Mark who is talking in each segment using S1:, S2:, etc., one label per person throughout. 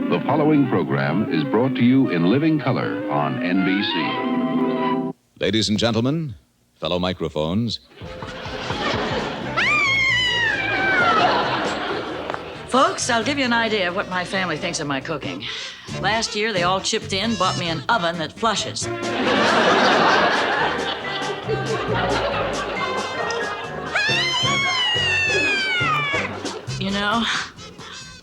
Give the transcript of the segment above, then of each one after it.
S1: The following program is brought to you in living color on NBC.
S2: Ladies and gentlemen, fellow microphones.
S3: Folks, I'll give you an idea of what my family thinks of my cooking. Last year, they all chipped in, bought me an oven that flushes. You know,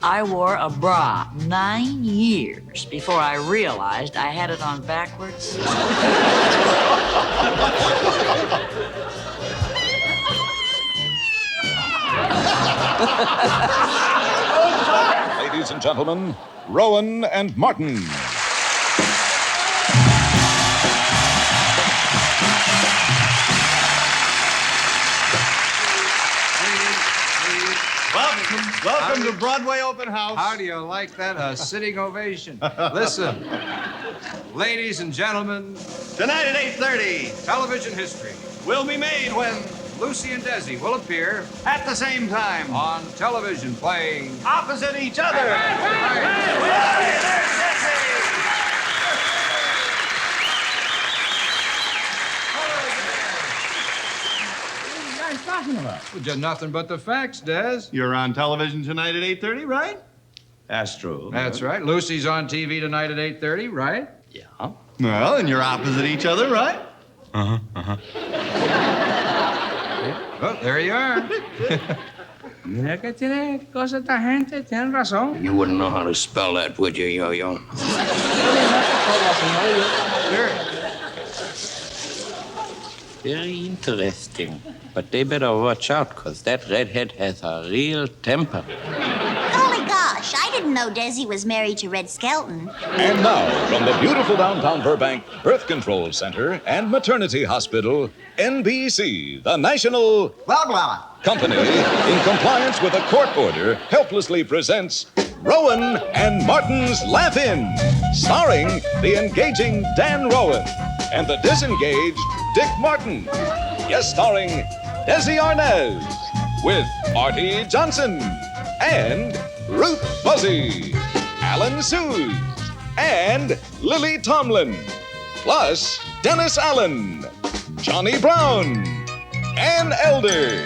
S3: I wore a bra 9 years before I realized I had it on backwards.
S2: Ladies and gentlemen, Rowan and Martin.
S4: Welcome to Broadway Open House.
S5: How do you like that? A sitting ovation. Listen, ladies and gentlemen,
S4: Tonight at 8:30,
S5: television history
S4: will be made when,
S5: Lucy and Desi will appear
S4: at the same time,
S5: on television playing
S4: opposite each other.
S5: Just nothing but the facts, Des.
S4: You're on television tonight at 8:30, right?
S6: That's true.
S5: That's right. Lucy's on TV tonight at 8:30, right?
S6: Yeah.
S4: Well, and you're opposite each other, right?
S5: Well, there you are.
S7: Mira que tiene cosas esta gente, tienen razón.
S6: You wouldn't know how to spell that, would you, Yo-Yo?
S5: Sure.
S6: Very interesting. But they better watch out, because that redhead has a real temper.
S8: Golly gosh, I didn't know Desi was married to Red Skelton.
S2: And now, from the beautiful downtown Burbank Birth Control Center and Maternity Hospital, NBC, the national company, in compliance with a court order, helplessly presents Rowan and Martin's Laugh-In, starring the engaging Dan Rowan and the disengaged Dick Martin. Yes, starring Desi Arnaz with Artie Johnson and Ruth Buzzy, Alan Suze, and Lily Tomlin, plus Dennis Allen, Johnny Brown, Ann Elder,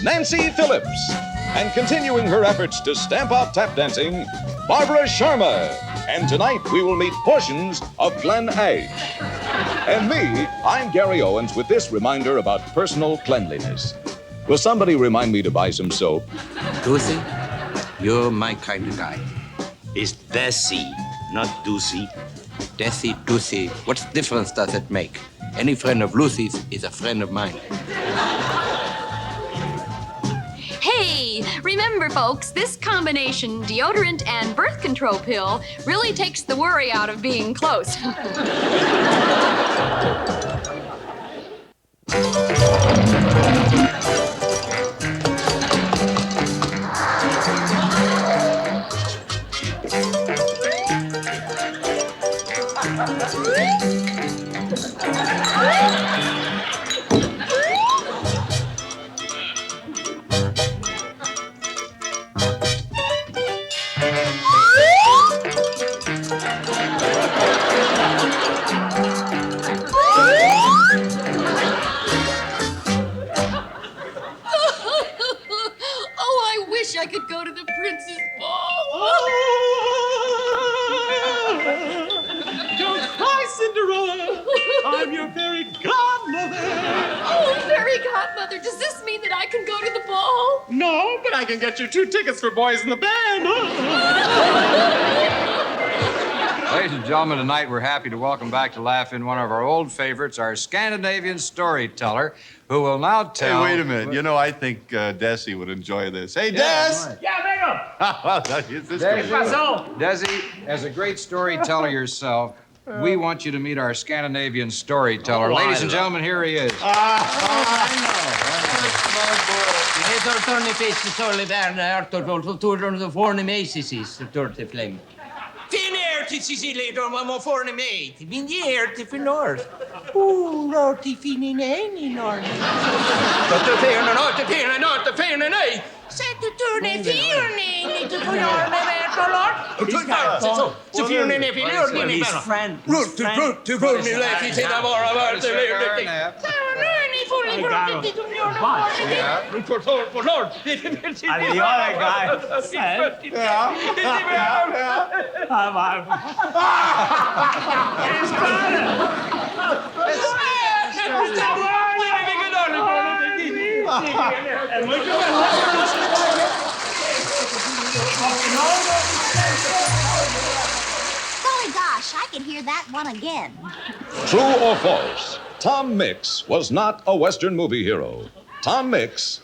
S2: Nancy Phillips, and continuing her efforts to stamp out tap dancing, Barbara Sharma. And tonight we will meet portions of Glenn Ash. And me, I'm Gary Owens with this reminder about personal cleanliness. Will somebody remind me to buy some soap?
S6: Lucy, you're my kind of guy. It's Desi, not Doocy. Desi, Doocy, what difference does it make? Any friend of Lucy's is a friend of mine.
S9: Hey, remember, folks, this combination deodorant and birth control pill really takes the worry out of being close. I could go to the prince's ball.
S7: Don't cry, Cinderella. I'm your fairy godmother.
S9: Oh, fairy godmother, does this mean that I can go to the ball?
S7: No, but I can get you 2 tickets for Boys in the Band.
S5: Ladies and gentlemen, tonight we're happy to welcome back to Laugh-In one of our old favorites, our Scandinavian storyteller, who will now tell...
S4: Hey, wait a minute. You know, I think Desi would enjoy this. Hey, Des!
S7: Yeah, vengo.
S5: Desi, as a great storyteller yourself, we want you to meet our Scandinavian storyteller. Ladies and gentlemen, here he is.
S6: Till Sicily, de var forne mig. Min ger till för norr. Rör till finne i norr. Sätt du turne fyrning, lite på norr med
S7: Lord.
S10: His friend.
S7: And the other guy said,
S8: Golly gosh, I could hear that one again.
S2: True or false? Tom Mix was not a Western movie hero. Tom Mix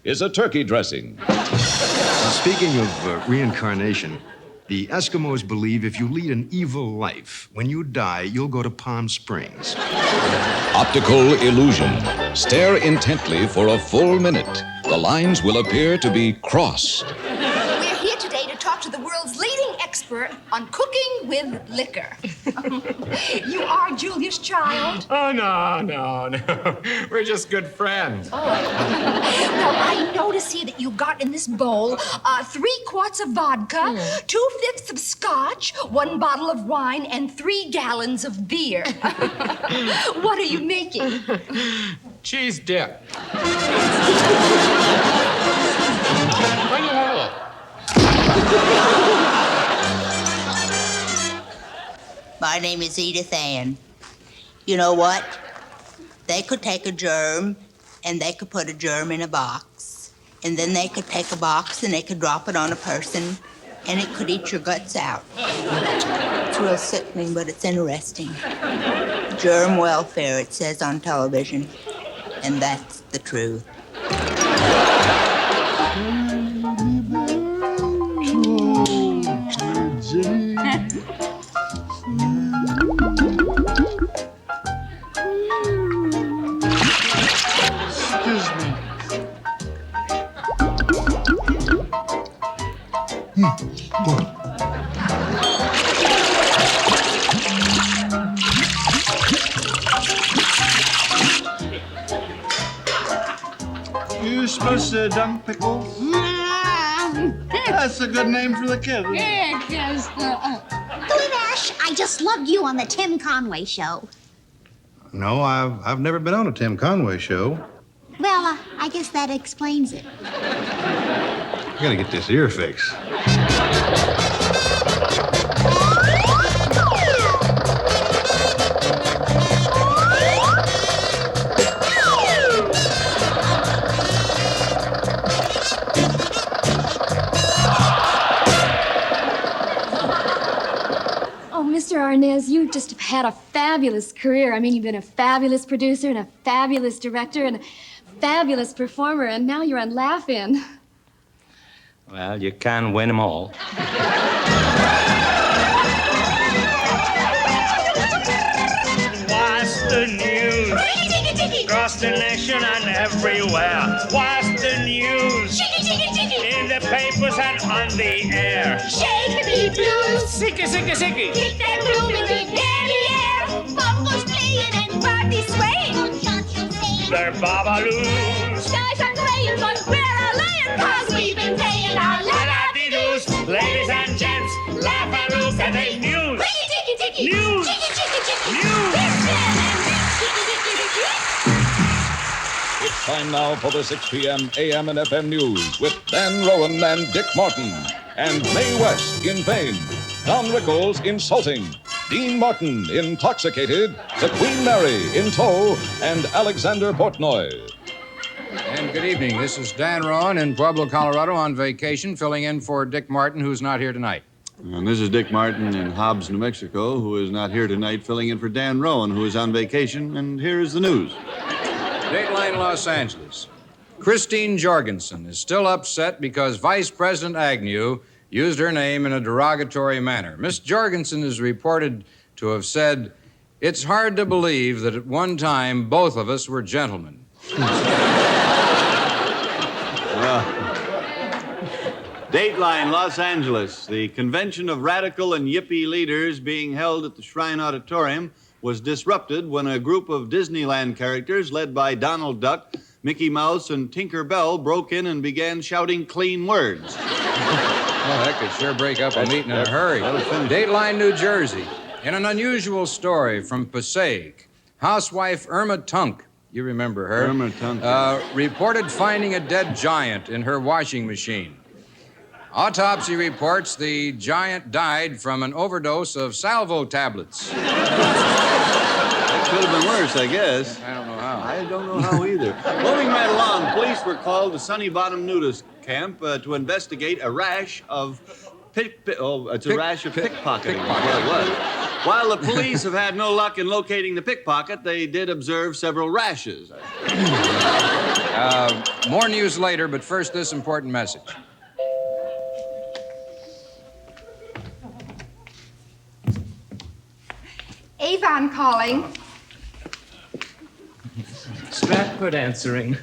S2: is a turkey dressing.
S11: Speaking of reincarnation, the Eskimos believe if you lead an evil life, when you die, you'll go to Palm Springs.
S2: Optical illusion. Stare intently for a full minute. The lines will appear to be crossed.
S12: We're here today to talk to the world's leading expert on cooking with liquor. You are Julia's child?
S5: Oh, no. We're just good friends.
S12: Oh. Well, I notice here that you got in this bowl 3 quarts of vodka, 2/5 of scotch, 1 bottle of wine, and 3 gallons of beer. What are you making?
S5: Cheese dip.
S10: My name is Edith Ann. You know what? They could take a germ and they could put a germ in a box. And then they could take a box and they could drop it on a person and it could eat your guts out. It's real sickening, but it's interesting. Germ welfare, it says on television. And that's the truth.
S4: You supposed to dunk pickles? That's a good name for the kid.
S8: Billy Nash, I just loved you on the Tim Conway show.
S11: No, I've never been on a Tim Conway show.
S8: Well, I guess that explains it.
S11: I gotta get this ear fixed.
S9: Mr. Arnaz, you just have had a fabulous career. I mean, you've been a fabulous producer and a fabulous director and a fabulous performer, and now you're on Laugh-In.
S7: Well, you can't win them all. What's the news? Across the nation and everywhere. What's the news? In the papers and on the air.
S12: Shake the blues.
S7: Sicky, sicky, sicky.
S12: Kick that room in the daddy air. Bongos playing and party swaying.
S7: They're babaloos.
S12: Skies are gray, but we're a lion, 'cause we've been playing our
S7: La-da-dee-doos. Ladies and gents, laugh and look at the news. News. News.
S2: It's time now for the 6 p.m. AM and FM news with Dan Rowan and Dick Martin. And Mae West in vain, Don Rickles insulting, Dean Martin intoxicated, the Queen Mary in tow, and Alexander Portnoy.
S5: And good evening. This is Dan Rowan in Pueblo, Colorado on vacation, filling in for Dick Martin, who's not here tonight.
S4: And this is Dick Martin in Hobbs, New Mexico, who is not here tonight, filling in for Dan Rowan, who is on vacation. And here is the news.
S5: Dateline, Los Angeles. Christine Jorgensen is still upset because Vice President Agnew used her name in a derogatory manner. Miss Jorgensen is reported to have said, "It's hard to believe that at one time both of us were gentlemen."
S4: Dateline, Los Angeles. The convention of radical and yippie leaders being held at the Shrine Auditorium was disrupted when a group of Disneyland characters led by Donald Duck, Mickey Mouse, and Tinker Bell broke in and began shouting clean words.
S5: Well, that could sure break up a meeting in a hurry. Dateline, New Jersey. In an unusual story from Passaic, housewife Irma Tunk, you remember her,
S4: Irma Tunk,
S5: reported finding a dead giant in her washing machine. Autopsy reports the giant died from an overdose of salvo tablets.
S4: It could have been worse, I guess.
S5: I don't know how.
S4: I don't know how either. Moving right along, police were called to Sunny Bottom nudist camp to investigate a rash of pickpocketing. What it was. While the police have had no luck in locating the pickpocket, they did observe several rashes.
S5: More news later, but first this important message.
S12: Avon calling.
S13: Stratford answering.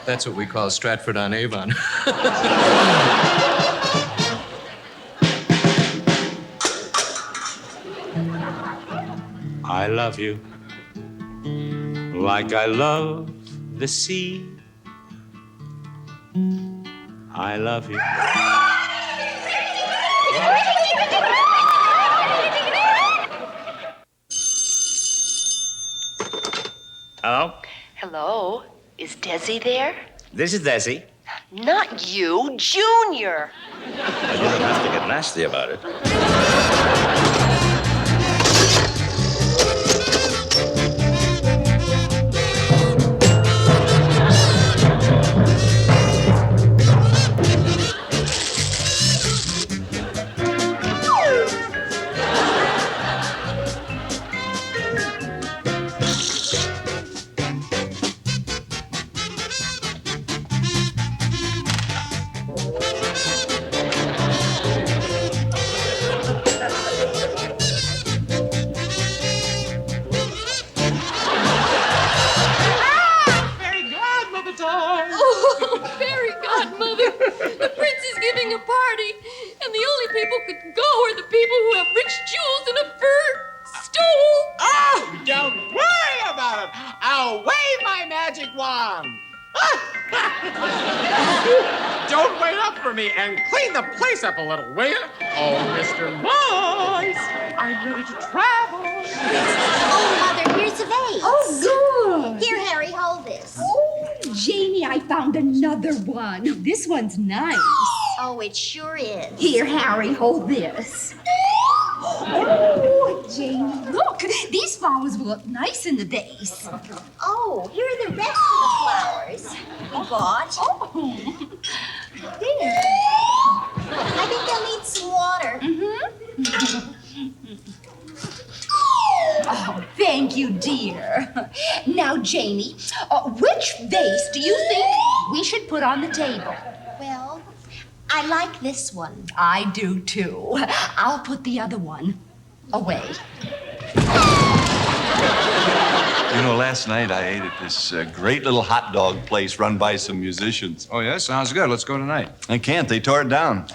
S13: That's what we call Stratford on Avon.
S6: I love you like I love the sea. I love you.
S14: Hello?
S15: Hello? Is Desi there?
S14: This is Desi.
S15: Not you, Junior.
S14: You don't have to get nasty about it.
S16: Don't wait up for me and clean the place up a little, will you? Oh, Mr. Moise, I'm ready to travel.
S8: Oh, Mother, here's a vase.
S12: Oh, good.
S8: Here, Harry, hold this.
S12: Oh, Janie, I found another one. This one's nice.
S8: Oh, it sure is.
S12: Here, Harry, hold this. Oh, Janie, look. These flowers will look nice in the vase.
S8: Oh, here are the rest of the flowers we bought.
S12: Oh.
S8: There. I think they'll need some water.
S12: Oh, thank you, dear. Now, Janie, which vase do you think we should put on the table?
S8: Well, I like this one.
S12: I do, too. I'll put the other one away.
S17: You know, last night I ate at this great little hot dog place run by some musicians.
S5: Oh, yeah? Sounds good. Let's go tonight.
S17: I can't. They tore it down.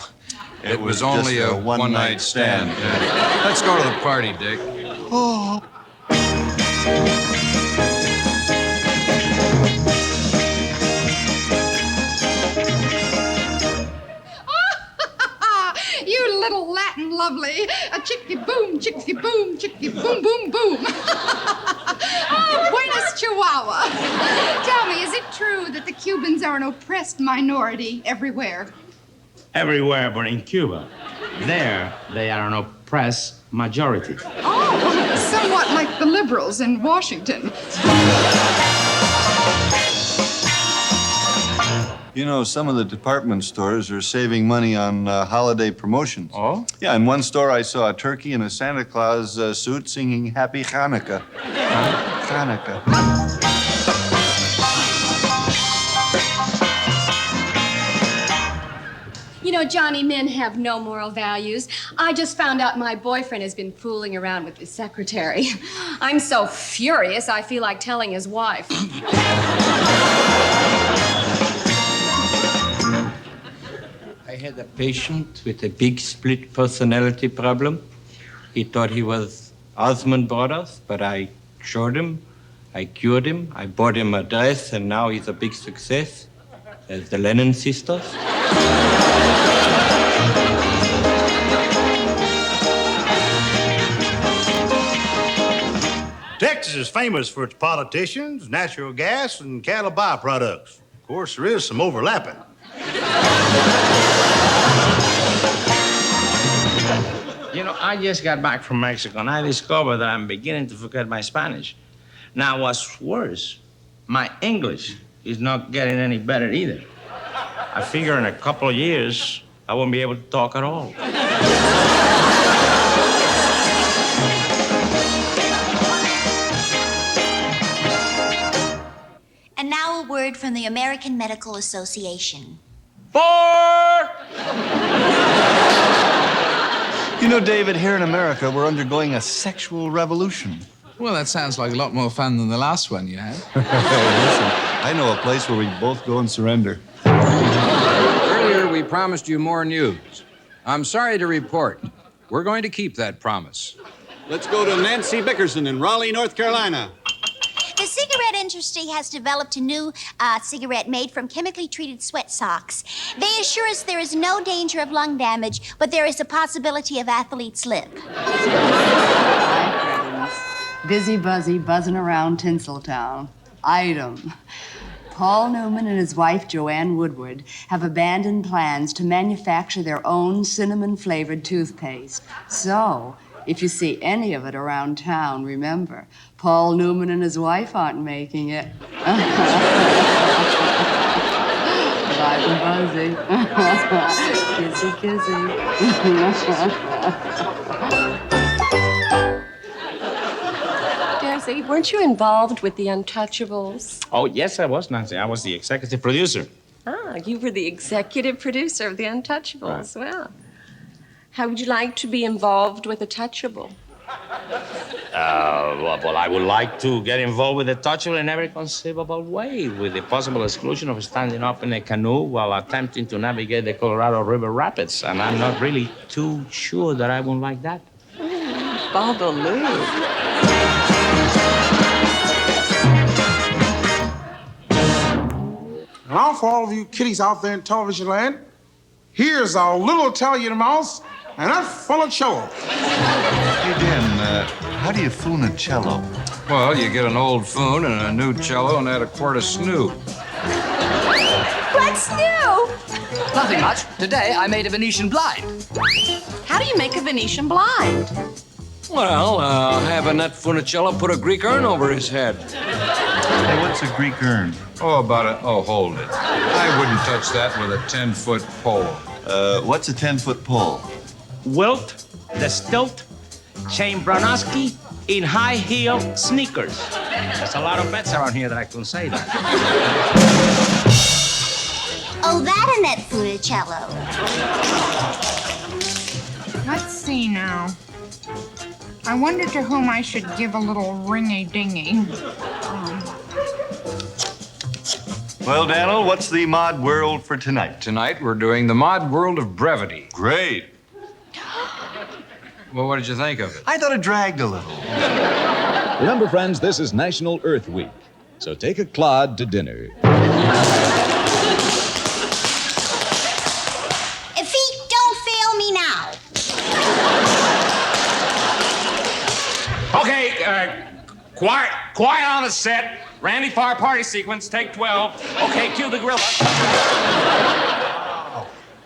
S5: It was only
S17: just
S5: a one-night stand. Yeah. Let's go to the party, Dick.
S17: Oh.
S12: You little Latin lovely. A chicky boom, chicky boom, chicky boom, boom, boom. Oh, buenas Chihuahua. Tell me, is it true that the Cubans are an oppressed minority everywhere?
S18: Everywhere but in Cuba. There, they are an oppressed majority.
S12: Oh, somewhat like the liberals in Washington.
S4: You know, some of the department stores are saving money on holiday promotions.
S18: Oh?
S4: Yeah, in one store I saw a turkey in a Santa Claus suit singing Happy Hanukkah. Hanukkah.
S9: You know, Johnny, men have no moral values. I just found out my boyfriend has been fooling around with his secretary. I'm so furious, I feel like telling his wife.
S6: I had a patient with a big split personality problem. He thought he was Osmond Brothers, but I showed him, I cured him, I bought him a dress, and now he's a big success. The Lennon sisters?
S19: Texas is famous for its politicians, natural gas, and cattle byproducts. Of course, there is some overlapping.
S18: You know, I just got back from Mexico, and I discovered that I'm beginning to forget my Spanish. Now, what's worse, my English is not getting any better either. I figure in a couple of years, I won't be able to talk at all.
S8: And now a word from the American Medical Association.
S17: You know, David, here in America, we're undergoing a sexual revolution.
S20: Well, that sounds like a lot more fun than the last one you had.
S17: Listen, I know a place where we both go and surrender.
S5: Earlier, we promised you more news. I'm sorry to report, we're going to keep that promise.
S4: Let's go to Nancy Bickerson in Raleigh, North Carolina.
S8: The cigarette industry has developed a new cigarette made from chemically treated sweat socks. They assure us there is no danger of lung damage, but there is a possibility of athlete slip.
S21: Busy Buzzy buzzing around Tinseltown. Item. Paul Newman and his wife, Joanne Woodward, have abandoned plans to manufacture their own cinnamon-flavored toothpaste. So, if you see any of it around town, remember, Paul Newman and his wife aren't making it. Bye, Buzzy. Kissy, kissy.
S22: Desi, weren't you involved with the Untouchables?
S18: Oh, yes, I was, Nancy. I was the executive producer.
S22: Ah, you were the executive producer of the Untouchables.
S18: Right.
S22: Well, how would you like to be involved with a Touchable?
S18: Well, I would like to get involved with the Touchable in every conceivable way, with the possible exclusion of standing up in a canoe while attempting to navigate the Colorado River Rapids. And I'm not really too sure that I won't like that.
S22: Babaloo.
S16: Now, for all of you kiddies out there in television land, here's a little Italian mouse, and that's full of cello.
S17: Hey, Dan, how do you foon a cello?
S5: Well, you get an old foon and a new cello and add a quart of snoo.
S22: What's new?
S23: Nothing much. Today, I made a Venetian blind.
S22: How do you make a Venetian blind?
S6: Well, have a nut funicello put a Greek urn over his head.
S17: Hey, what's a Greek urn?
S5: Oh, hold it. I wouldn't touch that with a 10-foot pole.
S17: What's a 10-foot pole?
S18: Wilt, the stilt, Shane Bronowski in high heel sneakers. There's a lot of bets around here that I can say that.
S8: Oh, that Annette Funicello.
S24: Let's see now. I wonder to whom I should give a little ringy-dingy.
S17: Well, Daniel, what's the mod world for tonight?
S5: Tonight, we're doing the mod world of brevity.
S17: Great.
S5: Well, what did you think of it?
S17: I thought it dragged a little.
S2: Remember, friends, this is National Earth Week, so take a clod to dinner.
S8: Feet, don't fail me now.
S16: Okay, quiet on the set. Randy Farr party sequence, take 12. Okay, cue the gorilla.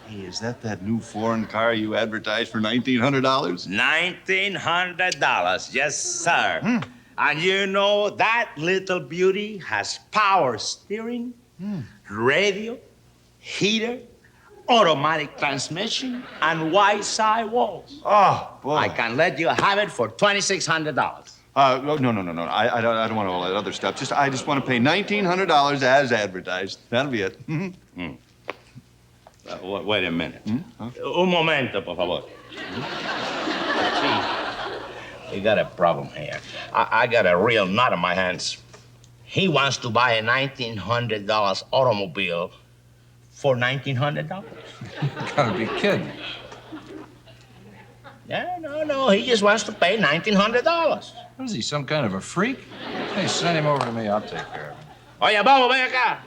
S17: Hey, is that new foreign car you advertised for $1,900?
S18: $1,900, yes, sir. And you know that little beauty has power steering, radio, heater, automatic transmission, and wide side walls.
S17: Oh, boy.
S18: I can let you have it for $2,600.
S17: No. I don't want all that other stuff. I just want to pay $1,900 as advertised. That'll be it.
S18: Wait a minute. Un momento, por favor. We got a problem here. I got a real knot in my hands. He wants to buy a $1,900 automobile for $1,900.
S5: You gotta be kidding.
S18: Yeah, no. He just wants to pay $1,900.
S5: What is he, some kind of a freak? Hey, send him over to me. I'll take care of him.
S18: Oye, Bobo, ven acá.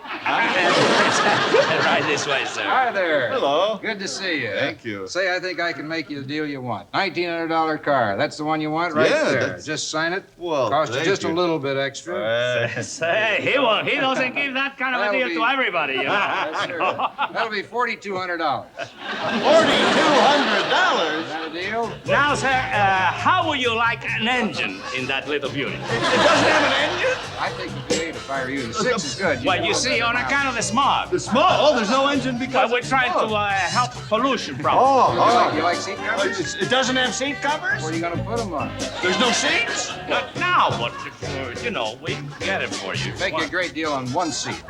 S14: Right this way, sir.
S5: Hi there.
S17: Hello.
S5: Good to see you.
S17: Thank you.
S5: Say, I think I can make you the deal you want. $1,900 car. That's the one you want right
S17: Yeah,
S5: there.
S17: that's-
S5: Just sign it.
S17: Well,
S5: Cost you
S17: thank
S5: just
S17: you.
S5: a little bit extra.
S14: Say, he won't. He doesn't give that kind of a
S5: That'll
S14: deal
S5: be-
S14: to everybody, you know.
S5: Yes, sir. That'll be $4,200.
S17: $4,200?
S5: Is that a deal?
S14: Now, sir, how would you like an engine in that little beauty?
S17: It doesn't have an engine?
S5: I think the V8 if I were you. The 6 is good.
S14: Well, you see, on account of the smog.
S17: The small? Oh, there's no engine because
S14: Well, we're trying to help pollution problem.
S5: You like seat covers?
S17: It doesn't have seat covers?
S5: Where are you going to put them on?
S17: There's no seats?
S14: Not now, but, you know, we get it for you.
S5: Make you a great deal on one seat.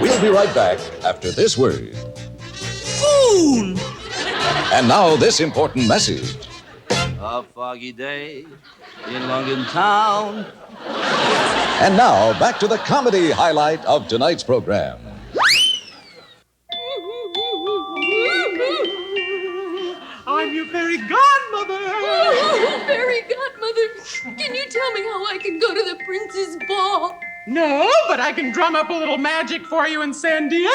S2: We'll be right back after this word.
S6: Foon!
S2: And now, this important message.
S6: A foggy day in London town.
S2: And now, back to the comedy highlight of tonight's program.
S16: I'm your fairy godmother.
S9: Oh, fairy godmother, can you tell me how I can go to the prince's ball?
S16: No, but I can drum up a little magic for you in San Diego.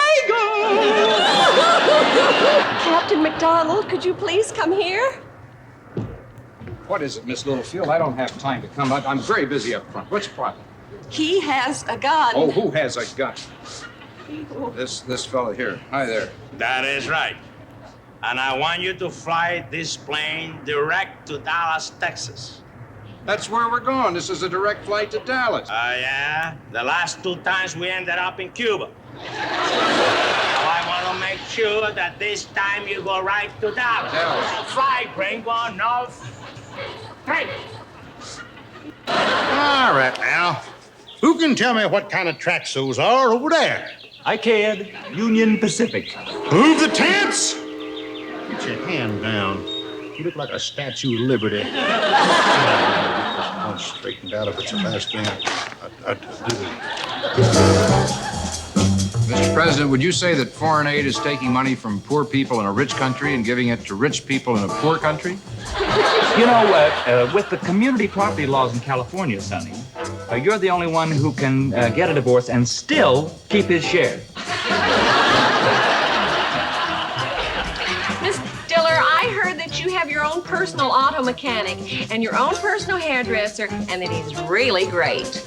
S22: Captain McDonald, could you please come here?
S5: What is it, Miss Littlefield? I don't have time to come out. I'm very busy up front. What's the problem?
S22: He has a gun.
S5: Oh, who has a gun? This fellow here. Hi there.
S14: That is right. And I want you to fly this plane direct to Dallas, Texas.
S5: That's where we're going. This is a direct flight to Dallas.
S14: Yeah? The last 2 times we ended up in Cuba. So I want to make sure that this time you go right to Dallas. Fly, Gringo, no. Hey.
S19: All right, now. Who can tell me what kind of tracks those are over there?
S14: I can. Union Pacific.
S19: Move the tents! Get your hand down. You look like a Statue of Liberty. I'm straightened out if it's a last thing I'd do.
S5: Mr. President, would you say that foreign aid is taking money from poor people in a rich country and giving it to rich people in a poor country?
S1: You know, with the community property laws in California, Sonny, you're the only one who can get a divorce and still keep his share.
S22: Miss Diller, I heard that you have your own personal auto mechanic and your own personal hairdresser, and that he's really great.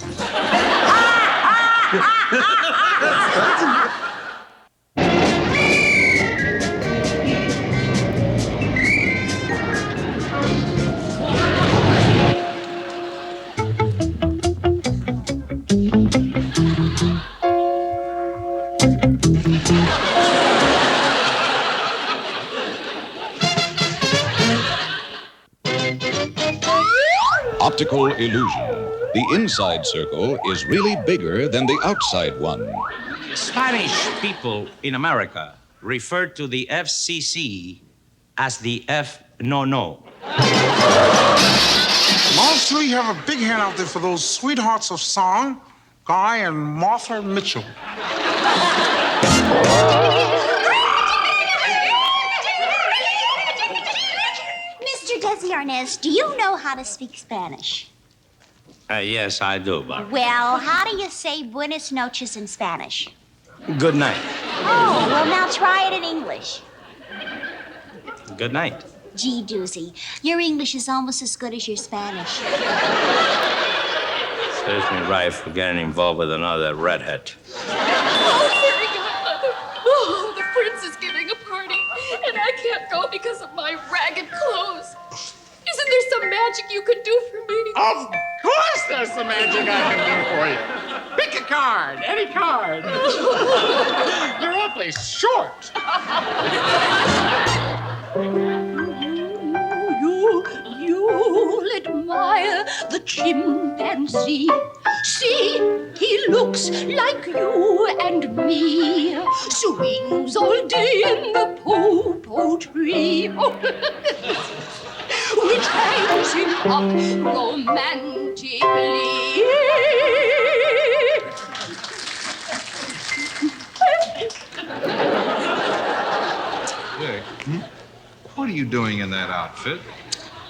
S2: Optical illusion. The inside circle is really bigger than the outside one.
S18: Spanish people in America refer to the FCC as the F-no-no.
S3: Also, you have a big hand out there for those sweethearts of song, Guy and Martha Mitchell.
S8: Mr. Desi Arnaz, do you know how to speak Spanish?
S18: Yes, I do, but
S8: Well, how do you say buenas noches in Spanish?
S18: good night.
S8: Oh, well, now try it in English.
S18: Good night.
S8: Gee, doozy, your English is almost as good as your Spanish.
S18: Serves me right for getting involved with another redhead.
S9: Oh, fairy godmother. Oh, the prince is giving a party, and I can't go because of my ragged clothes. Isn't there some magic you could do for me?
S16: Of course there's some magic I can do for you. Pick a card, any card. You're awfully short.
S12: You'll admire the chimpanzee. See, he looks like you and me. Swings all day in the po-po tree. Which hangs him up romantically.
S5: Dick, what are you doing in that outfit?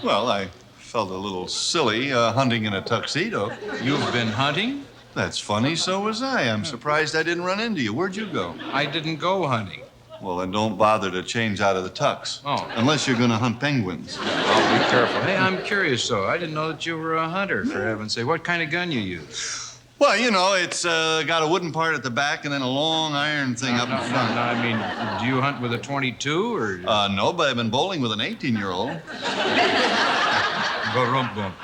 S17: Well, I felt a little silly hunting in a tuxedo.
S5: You've been hunting?
S17: That's funny, so was I. I'm surprised I didn't run into you. Where'd you go?
S5: I didn't go hunting.
S17: Well, then don't bother to change out of the tux.
S5: Oh.
S17: Unless you're going to hunt penguins.
S5: I'll be careful. Hey, I'm curious, though. I didn't know that you were a hunter, for heaven's sake. What kind of gun you use?
S17: Well, you know, it's got a wooden part at the back and then a long iron thing up in front.
S5: No, I mean, do you hunt with a 22 or?
S17: No, but I've been bowling with an 18-year-old.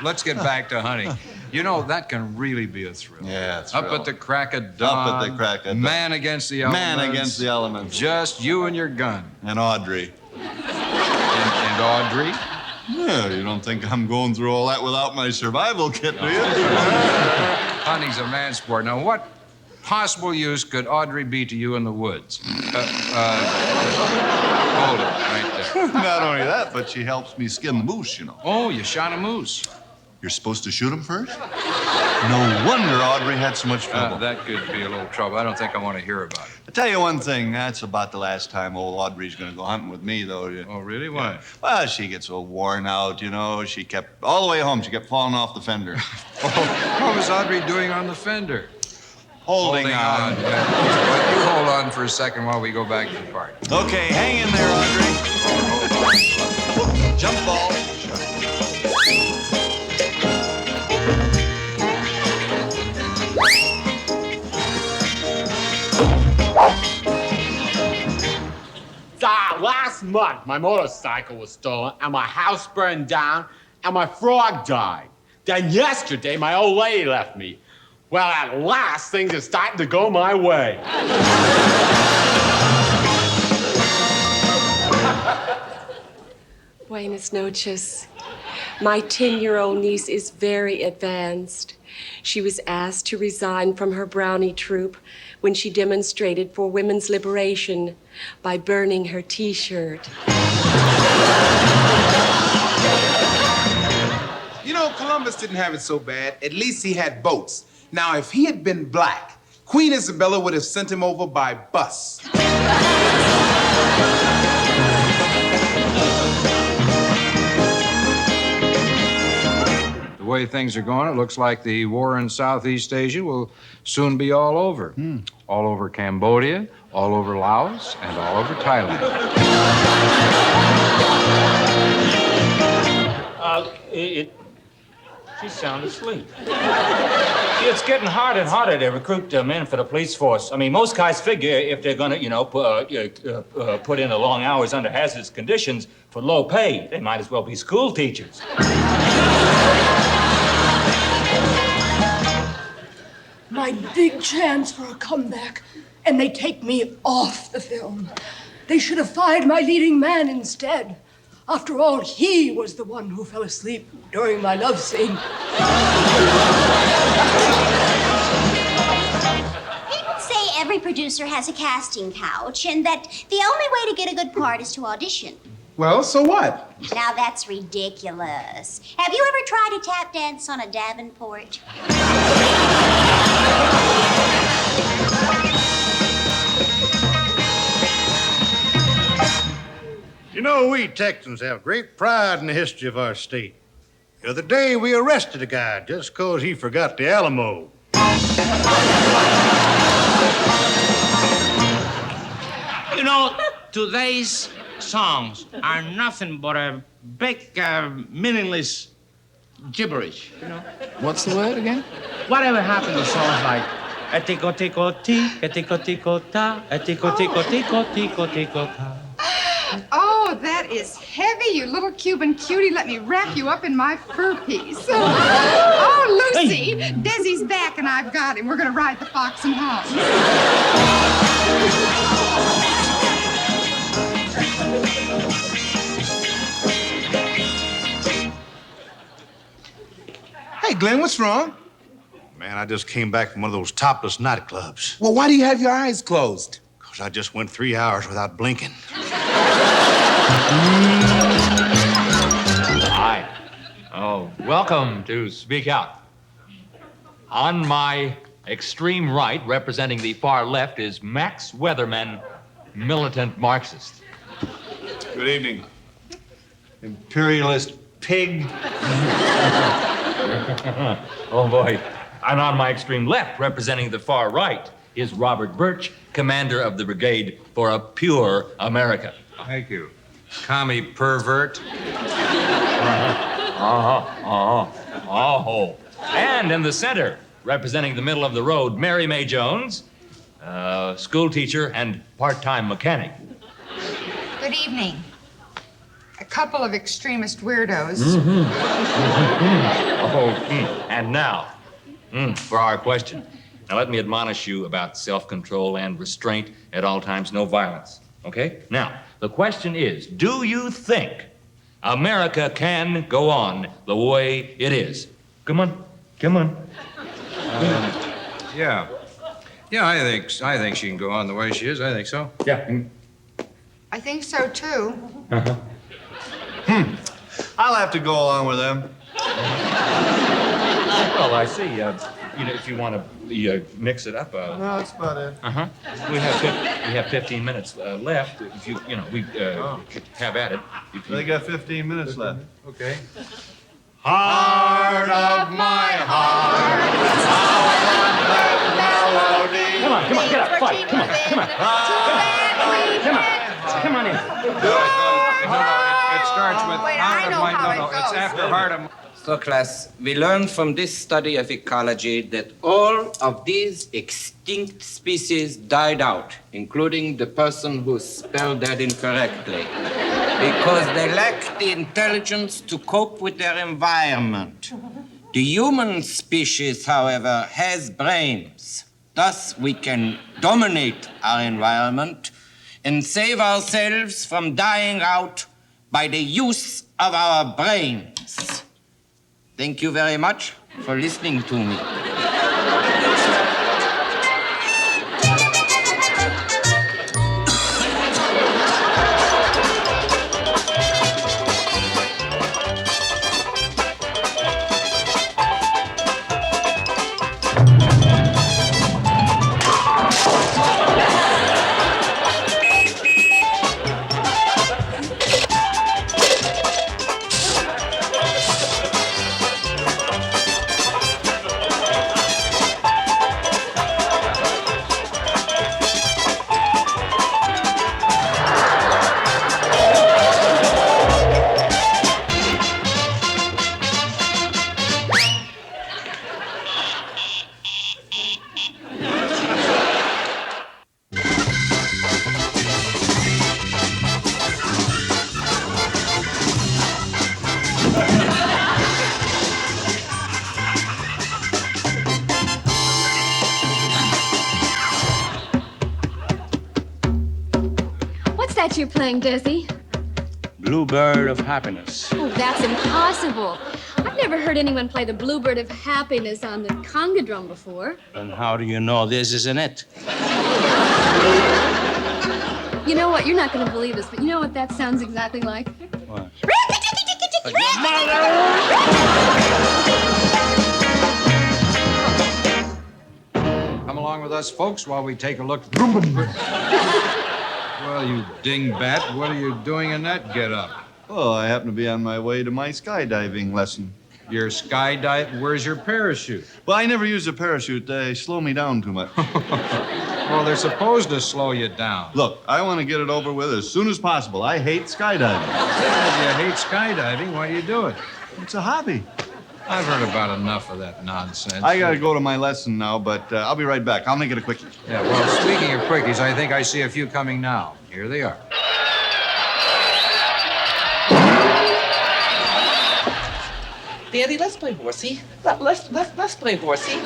S5: Let's get back to hunting. You know, that can really be a thrill.
S17: Yeah, it's
S5: Up at the crack of dawn.
S17: Up at the crack of dawn.
S5: Man against the elements.
S17: Man against the elements.
S5: Just you and your gun.
S17: And Audrey.
S5: And Audrey?
S17: Yeah, you don't think I'm going through all that without my survival kit, do you?
S5: Hunting's a man's sport. Now, what possible use could Audrey be to you in the woods? Hold it right there.
S17: Not only that, but she helps me skin the moose, you know.
S5: Oh, you shot a moose.
S17: You're supposed to shoot him first? No wonder Audrey had so much trouble.
S5: That could be a little trouble. I don't think I want to hear about it.
S17: I'll tell you one thing. That's about the last time old Audrey's going to go hunting with me, though.
S5: Oh, really? Why?
S17: Yeah. Well, she gets so worn out, you know. She kept, all the way home, she kept falling off the fender.
S5: What was Audrey doing on the fender?
S17: Holding on.
S5: Yeah. Well, you hold on for a second while we go back to the park.
S17: Okay, hang in there, Audrey. Jump ball.
S16: Last month, my motorcycle was stolen, and my house burned down, and my frog died. Then yesterday, my old lady left me. Well, at last, things are starting to go my way.
S22: Buenas noches. My 10-year-old niece is very advanced. She was asked to resign from her brownie troop when she demonstrated for women's liberation by burning her T-shirt.
S7: You know, Columbus didn't have it so bad. At least he had boats. Now, if he had been black, Queen Isabella would have sent him over by bus.
S5: The way things are going, it looks like the war in Southeast Asia will soon be all over. All over Cambodia, all over Laos, and all over Thailand.
S10: She's sound asleep. It's getting harder and harder to recruit men for the police force. I mean, most guys figure if they're gonna, put in the long hours under hazardous conditions for low pay, they might as well be school teachers.
S12: My big chance for a comeback, and they take me off the film. They should have fired my leading man instead. After all, he was the one who fell asleep during my love scene.
S8: People say every producer has a casting couch, and that the only way to get a good part is to audition.
S7: Well, so what?
S8: Now that's ridiculous. Have you ever tried a tap dance on a Davenport?
S19: You know, we Texans have great pride in the history of our state. The other day, we arrested a guy just because he forgot the Alamo.
S18: You know, today's songs are nothing but a big, meaningless gibberish, you know?
S20: What's the word again?
S18: Whatever happened to songs like etiko tiko ti, etiko tiko ta, etiko tiko tiko tiko tiko ta.
S24: Oh, that is heavy, you little Cuban cutie. Let me wrap you up in my fur piece. Oh, Lucy, Desi's back and I've got him. We're going to ride the fox and hounds.
S7: Hey, Glenn, what's wrong?
S19: Man, I just came back from one of those topless nightclubs.
S7: Well, why do you have your eyes closed?
S19: Because I just went 3 hours without blinking.
S1: Hi. Oh, welcome to Speak Out. On my extreme right, representing the far left, is Max Weatherman, militant Marxist.
S17: Good evening. Imperialist
S1: pig. Oh, boy. And on my extreme left, representing the far right, is Robert Birch, commander of the Brigade for a Pure America.
S5: Thank you. Commie pervert.
S1: Oh. And in the center, representing the middle of the road, Mary Mae Jones, school teacher and part-time mechanic.
S24: Good evening. A couple of extremist weirdos.
S1: And now, for our question. Now, let me admonish you about self-control and restraint at all times, no violence, okay? Now, the question is, do you think America can go on the way it is? Come on.
S5: Yeah. Yeah, I think she can go on the way she is. I think so.
S1: Yeah.
S24: I think so, too.
S17: I'll have to go along with them.
S1: Well, I see. If you want to mix it up.
S17: No, that's about it.
S1: We have 15 minutes left. If we have at it.
S17: They got 15 minutes left.
S5: Okay.
S17: Heart of my heart, how that melody.
S10: Come on, get up, fight. Come on in.
S5: It starts with heart of my... No, it's after heart of my...
S6: So, class, we learned from this study of ecology that all of these extinct species died out, including the person who spelled that incorrectly, because they lacked the intelligence to cope with their environment. The human species, however, has brains. Thus, we can dominate our environment and save ourselves from dying out by the use of our brains. Thank you very much for listening to me.
S9: What's that you're playing, Desi?
S18: Bluebird of Happiness.
S9: Oh, that's impossible. I've never heard anyone play the Bluebird of Happiness on the conga drum before.
S18: And how do you know this isn't it?
S9: You know what? You're not going to believe this, but you know what that sounds exactly like?
S18: What?
S5: Come along with us, folks, while we take a look. Well, you dingbat, what are you doing in that get-up?
S17: Oh, I happen to be on my way to my skydiving lesson.
S5: Your skydive? Where's your parachute?
S17: Well, I never use a parachute. They slow me down too much.
S5: Well, they're supposed to slow you down.
S17: Look, I want to get it over with as soon as possible. I hate skydiving.
S5: If you hate skydiving, why do you do it?
S17: It's a hobby.
S5: I've heard about enough of that nonsense.
S17: I gotta go to my lesson now, but I'll be right back. I'll make it a quickie.
S5: Yeah, well, speaking of quickies, I think I see a few coming now. Here they are.
S4: Daddy, let's play horsey. Let's play horsey.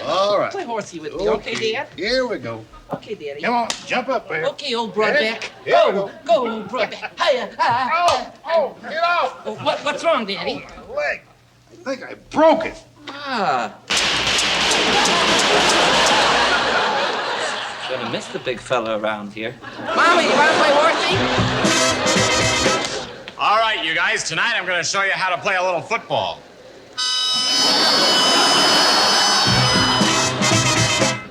S19: All right.
S4: Play horsey with me, okay, Dad?
S19: Here we go.
S4: Okay, Daddy.
S19: Come on, jump up there.
S4: Okay, old broadback.
S19: Here we go.
S4: Go, old broadback. Hiya.
S19: Get off.
S4: Oh, what's wrong, Daddy?
S19: My leg. I think I broke it.
S4: Gonna miss the big fella around here. Mommy, you wanna play horsey?
S14: All right, you guys, tonight I'm going to show you how to play a little football.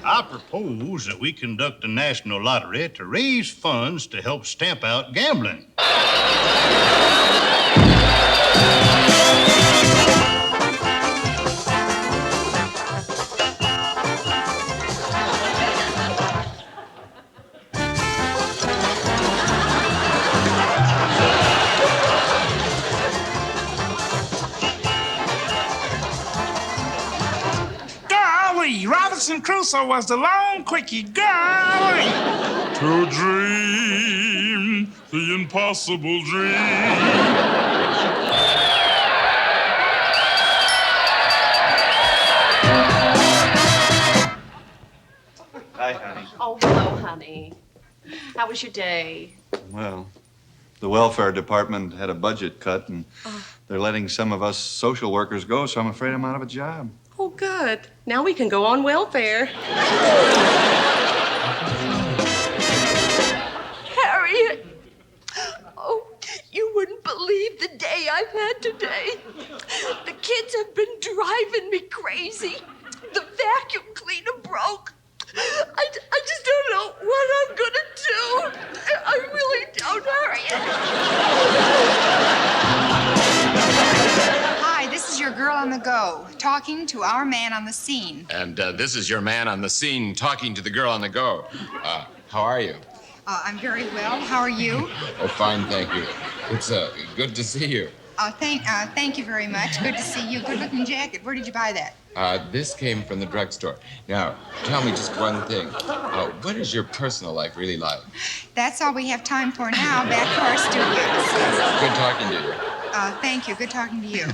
S19: I propose that we conduct a national lottery to raise funds to help stamp out gambling.
S3: Golly, Robinson Crusoe was the lone quickie. Golly!
S11: To dream the impossible dream.
S17: Hi, honey.
S22: Oh, hello, honey. How was your day?
S17: Well, the welfare department had a budget cut, and they're letting some of us social workers go, so I'm afraid I'm out of a job.
S22: Oh, good. Now we can go on welfare.
S12: Harriet! Oh, you wouldn't believe the day I've had today. The kids have been driving me crazy. The vacuum cleaner broke. I just don't know what I'm gonna do. I really don't, Harriet.
S24: Hi, this is your girl on the go, talking to our man on the scene.
S13: And this is your man on the scene talking to the girl on the go. How are you?
S24: I'm very well. How are you?
S13: Oh, fine, thank you. It's good to see you.
S24: Thank you very much. Good to see you. Good-looking jacket. Where did you buy that?
S13: This came from the drugstore. Now, tell me just one thing. What is your personal life really like?
S24: That's all we have time for now. Back to our studios.
S13: Good talking to you.
S24: Thank you. Good talking to you.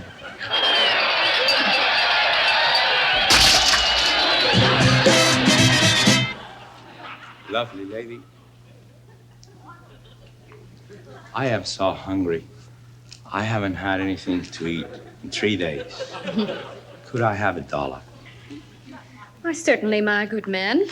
S15: Lovely lady. I am so hungry. I haven't had anything to eat in 3 days. Could I have $1?
S9: Why, certainly, my good man.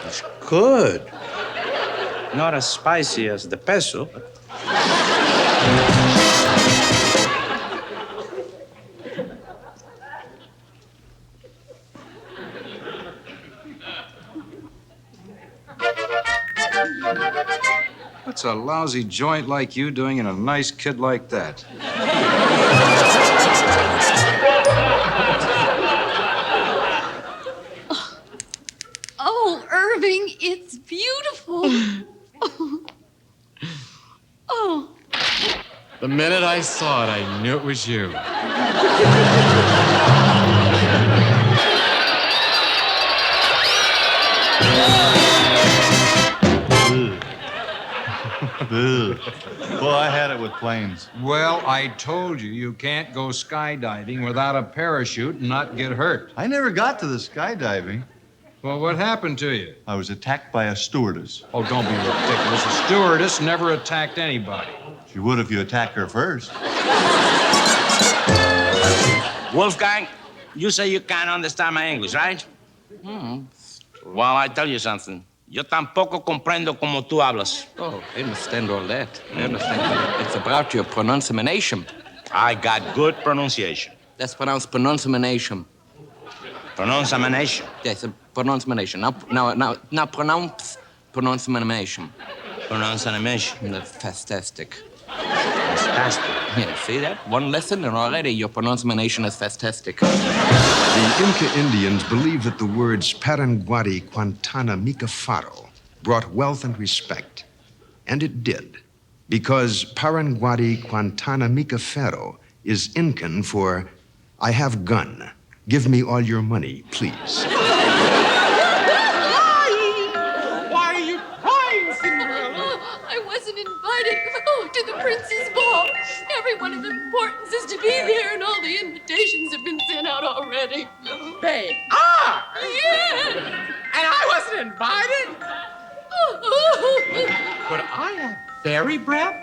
S15: It's good. Not as spicy as the peso, but...
S5: What's a lousy joint like you doing in a nice kid like that?
S9: Oh, Irving, it's beautiful. Oh.
S13: The minute I saw it, I knew it was you.
S17: Well, I had it with planes.
S5: Well, I told you, you can't go skydiving without a parachute and not get hurt.
S17: I never got to the skydiving.
S5: Well, what happened to you?
S17: I was attacked by a stewardess.
S5: Oh, don't be ridiculous. A stewardess never attacked anybody.
S17: She would if you attack her first.
S18: Wolfgang, you say you can't understand my English, right? Well, I tell you something. Yo tampoco comprendo como tú hablas.
S6: Oh, I understand all that. I understand that. It's about your pronunciation.
S18: I got good pronunciation.
S6: That's pronounced pronunciation.
S18: Pronunciation?
S6: Yes, pronunciation. Now pronounce pronunciation.
S18: Pronunciation?
S6: That's fantastic.
S18: Fantastic.
S6: Yeah, see that? One lesson and already your pronunciation is fantastic.
S21: The Inca Indians believed that the words Paranguari Quantana Micafaro brought wealth and respect. And it did, because Paranguari Quantana Micafero is Incan for I have gun. Give me all your money, please.
S24: Why are you crying, Cinderella?
S9: I wasn't invited to the prince's ball. Everyone of importance is to be there, and all the invitations have been sent out already.
S16: They are?
S9: Yes.
S16: And I wasn't invited? Could I have fairy breath?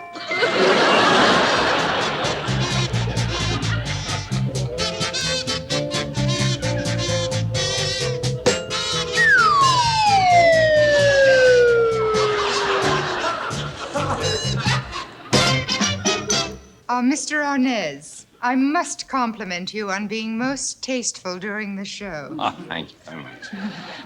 S24: Mr. Arnaz, I must compliment you on being most tasteful during the show.
S18: Oh, thank you very much.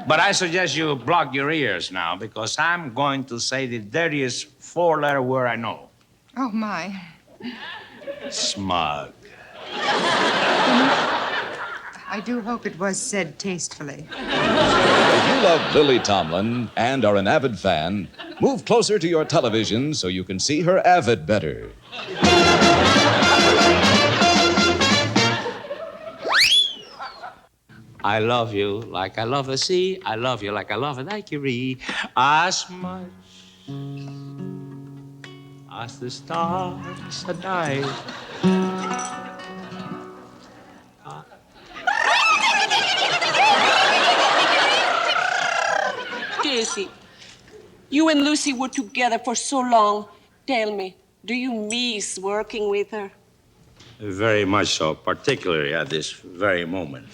S18: But I suggest you block your ears now because I'm going to say the dirtiest four-letter word I know.
S24: Oh, my.
S18: Smug.
S24: I do hope it was said tastefully.
S2: If you love Lily Tomlin and are an avid fan, move closer to your television so you can see her avid better.
S18: I love you like I love the sea. I love you like I love an daiquiri. As much as the stars at night.
S22: Desi, you and Lucy were together for so long. Tell me, do you miss working with her?
S18: Very much so, particularly at this very moment.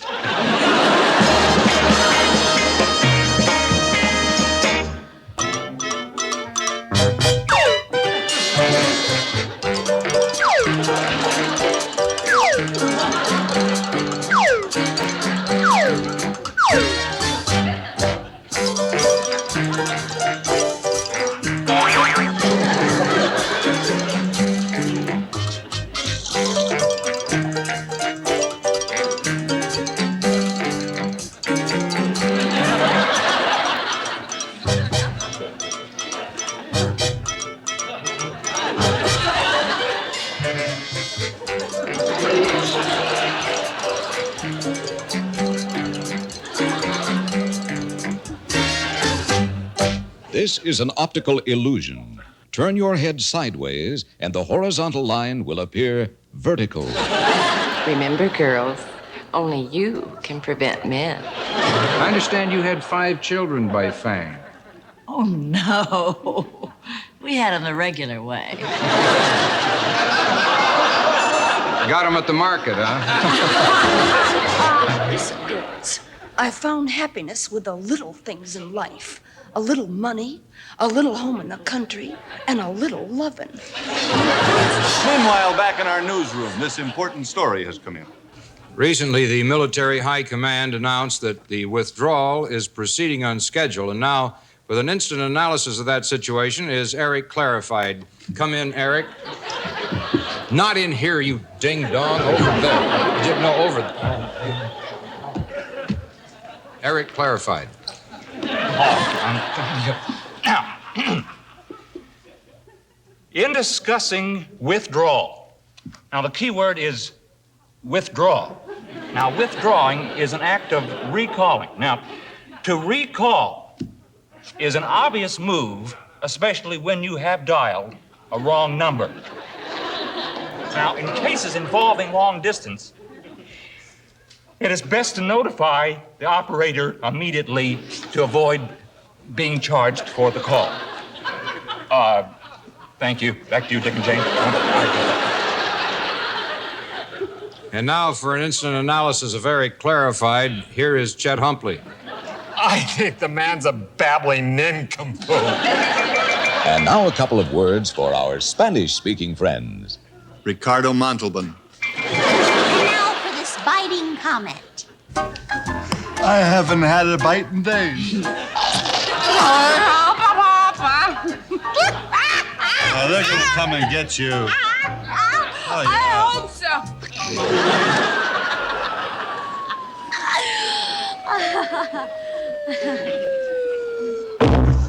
S2: This is an optical illusion. Turn your head sideways, and the horizontal line will appear vertical.
S8: Remember, girls, only you can prevent men.
S5: I understand you had 5 children by Fang.
S20: Oh, no. We had them the regular way.
S5: Got them at the market, huh?
S23: Listen, girls, I found happiness with the little things in life. A little money, a little home in the country, and a little lovin'.
S17: Meanwhile, back in our newsroom, this important story has come in.
S5: Recently, the military high command announced that the withdrawal is proceeding on schedule, and now, with an instant analysis of that situation, is Eric Clarified. Come in, Eric. Not in here, you ding-dong. Over there. No, over there. Eric Clarified.
S10: Now, in discussing withdrawal, now the key word is withdraw. Now, withdrawing is an act of recalling. Now, to recall is an obvious move, especially when you have dialed a wrong number. Now, in cases involving long distance, it is best to notify the operator immediately to avoid being charged for the call. Thank you. Back to you, Dick and Jane.
S5: And now, for an instant analysis of Eric Clarified, here is Chet Humpley.
S16: I think the man's a babbling nincompoop.
S2: And now a couple of words for our Spanish-speaking friends.
S17: Ricardo Montalban.
S25: Now for this biting comment.
S17: I haven't had a bite in days. Oh, they're gonna come and get you. Oh, yeah.
S25: I hope so.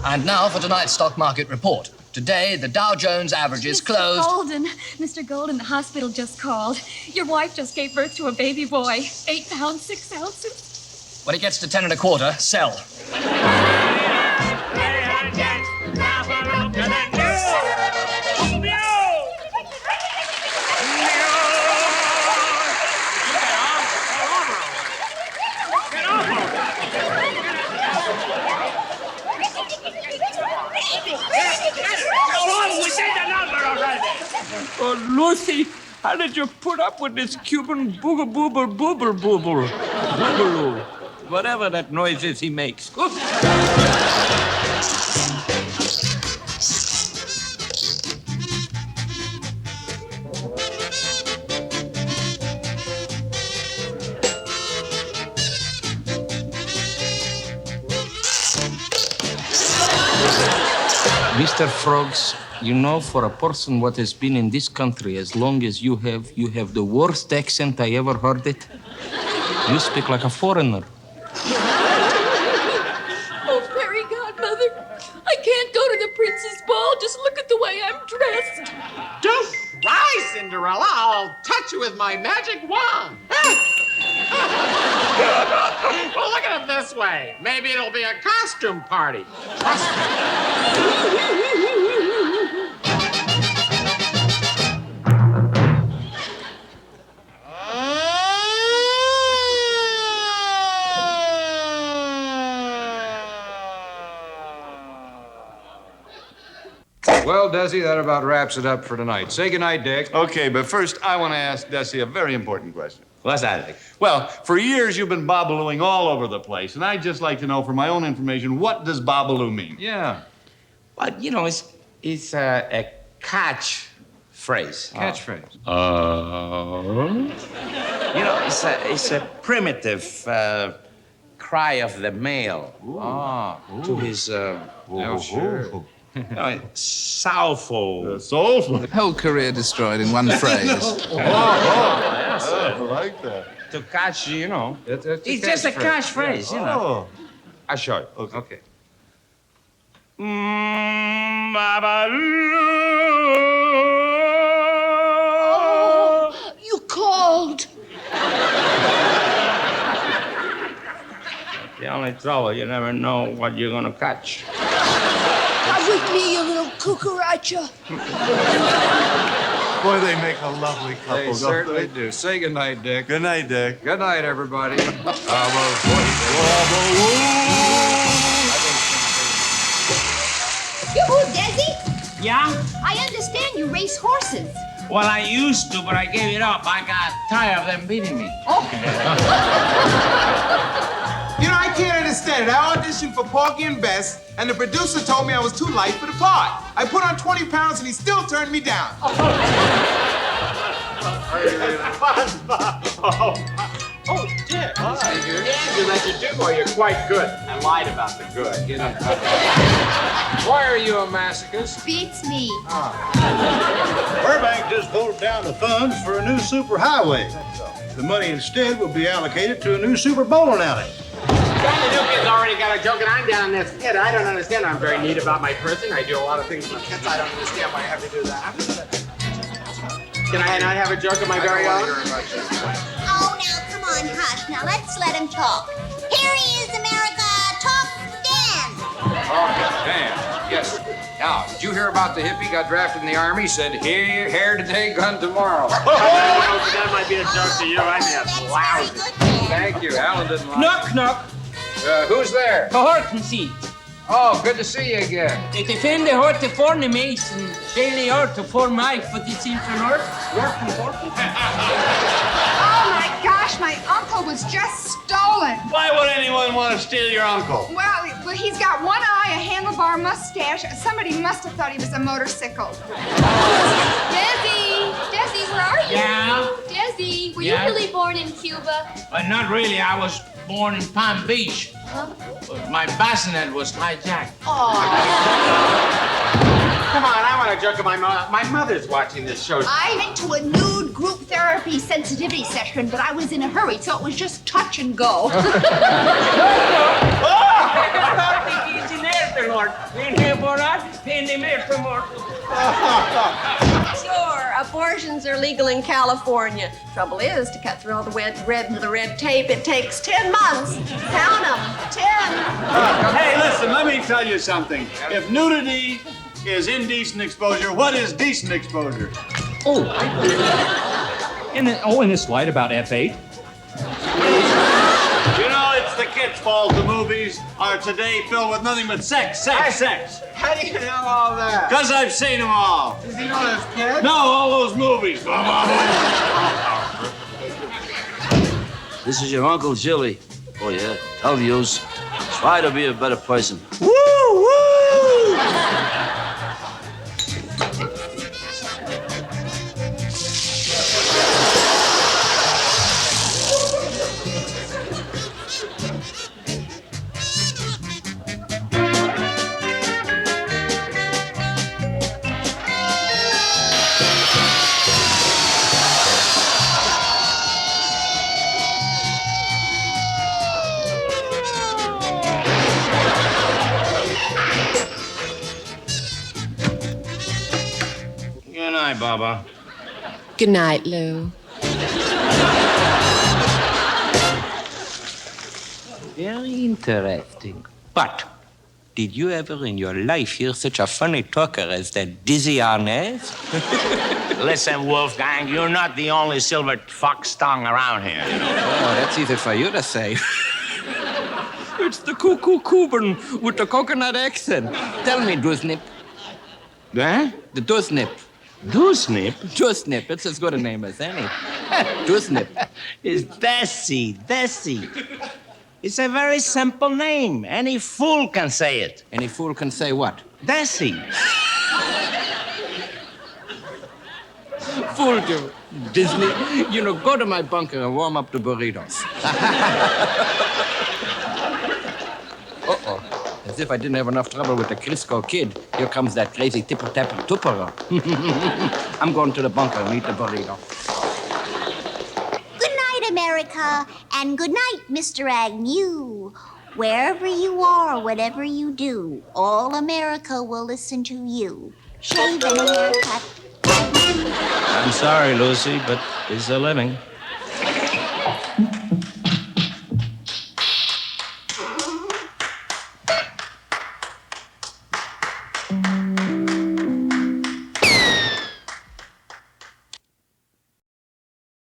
S26: And now for tonight's stock market report. Today, the Dow Jones average is closed.
S9: Mr. Golden, the hospital just called. Your wife just gave birth to a baby boy. 8 pounds, 6 ounces.
S26: When it gets to 10 1/4, sell.
S18: Oh, Lucy, how did you put up with this Cuban booger-boober-boober-boober? Boogaloo. Whatever that noise is he makes.
S6: Mr. Frogs, you know, for a person what has been in this country as long as you have the worst accent I ever heard it. You speak like a foreigner.
S9: Oh, fairy godmother, I can't go to the prince's ball. Just look at the way I'm dressed.
S16: Don't cry, Cinderella. I'll touch you with my magic wand. Well, look at it this way. Maybe it'll be a costume party. Trust me.
S5: Well, Desi, that about wraps it up for tonight. Say goodnight, Dick.
S17: Okay, but first I want to ask Desi a very important question.
S18: What's that, Dick?
S17: Well, for years you've been bobalooing all over the place, and I'd just like to know, for my own information, what does bobaloo mean?
S5: Yeah.
S18: Well, you know, it's a catch phrase.
S5: Catchphrase.
S18: You know, it's a primitive cry of the male to his
S5: sure.
S18: soulful.
S17: Soulful.
S1: Whole career destroyed in one phrase.
S18: Yes.
S17: I like that.
S18: To catch, you know.
S5: It's
S18: Just a catchphrase, you know.
S5: I'll show you.
S17: Okay.
S23: You called.
S18: The only trouble, you never know what you're gonna catch.
S23: Come with me, you little cucaracha.
S17: Boy, they make a lovely couple,
S5: They
S17: don't
S5: certainly
S17: they?
S5: do. Say goodnight, Dick.
S17: Good night, Dick.
S5: Good night, everybody.
S12: Yoo-hoo, Desi!
S18: Yeah?
S12: I understand you race horses.
S18: Well, I used to, but I gave it up. I got tired of them beating me.
S3: You know, I can't understand it. I auditioned for Porgy and Bess, and the producer told me I was too light for the part. I put on 20 pounds, and he still turned me down.
S16: Oh, Dick. You let you do, boy. You're quite good. I lied about the good.
S5: Why are you a masochist?
S12: Beats me.
S4: Burbank just voted down the funds for a new superhighway. The money instead will be allocated to a new super bowling alley.
S16: Danny Duke's already got a joke, and I'm down in this pit. I don't understand. I'm very neat about my person. I do a lot of things with kids. I don't understand why I have to do that. Can I not have a joke of my very own?
S25: Oh, now, come on, hush. Now, let's let him talk. Here he is, America. Talk, Dan.
S5: Okay, Dan. Yes. Now, did you hear about the hippie got drafted in the Army? Said, here, hair today, gun tomorrow.
S16: That might be a joke to you. I mean, it's lousy.
S5: Thank you. Alan didn't like
S7: Knock, knock.
S5: Who's there?
S7: Horten seat.
S5: Oh, good to see you again.
S7: Det är fin det hör till fornimation. Daily art for mig för det sin för norr.
S24: Oh my gosh, my uncle was just stolen.
S4: Why would anyone want to steal your uncle?
S24: Well, he's got one eye, a handlebar mustache. Somebody must have thought he was a motorcycle.
S9: Desi! Desi, where are you?
S7: Yeah?
S9: Desi, were
S7: Yeah?
S9: you really born in Cuba?
S18: But not really. I was born in Palm Beach. My bassinet was hijacked.
S24: Oh.
S16: Come on, I want a joke of my mother. My mother's watching this show.
S12: I went to a nude group therapy sensitivity session, but I was in a hurry, so it was just touch and go.
S22: Sure, abortions are legal in California. Trouble is, to cut through all the red tape, it takes 10 months. Count them, 10.
S4: Hey, listen, let me tell you something. If nudity is indecent exposure, what is decent exposure?
S10: Oh, in this slide about F8.
S4: You know, it's the kids' fault the movies are today filled with nothing but sex, sex, sex.
S16: How do you know all that?
S4: Because I've seen them all.
S16: Does he know his kids?
S4: No, all those movies.
S14: This is your Uncle Jilly. Oh, yeah. Tell yous. Try to be a better person.
S4: Woo, woo!
S18: night, Baba.
S22: Good night, Lou.
S6: Very interesting. But did you ever in your life hear such a funny talker as that Desi Arnaz?
S18: Listen, Wolfgang, you're not the only silver fox tongue around here.
S6: Oh, that's easy for you to say. It's the cuckoo Cuban with the coconut accent. Tell me, Dusnip.
S18: Eh?
S6: The Dusnip.
S18: Dusnip?
S6: Dusnip. It's as good a name as any. Dusnip.
S18: It's Desi. Desi. It's a very simple name. Any fool can say it.
S6: Any fool can say what?
S18: Desi.
S6: Fooled you, Disney. You know, go to my bunker and warm up the burritos. Uh-oh. As if I didn't have enough trouble with the Crisco kid. Here comes that crazy tipper-tapper-tupperer. I'm going to the bunker and eat the burrito.
S25: Good night, America, and good night, Mr. Agnew. Wherever you are, whatever you do, all America will listen to you. Shave and a haircut.
S18: I'm sorry, Lucy, but it's a living.